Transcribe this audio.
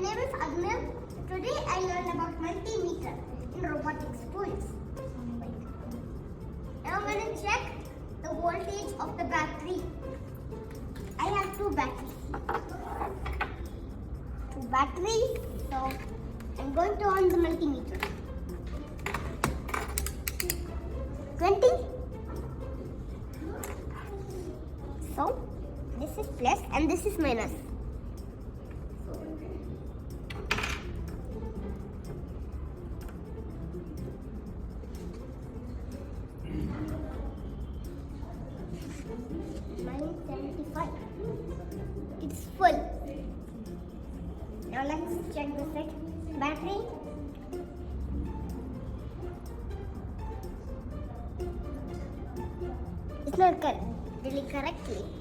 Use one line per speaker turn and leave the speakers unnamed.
name is Agniv. Today I learned about multimeter in RoboticSchools. Now I'm going to check the voltage of the battery. I have two batteries. So I'm going to on the multimeter. 20. So this is plus and this is minus. Minus 75. It's full. Now let's check the set. Battery. It's not really correctly.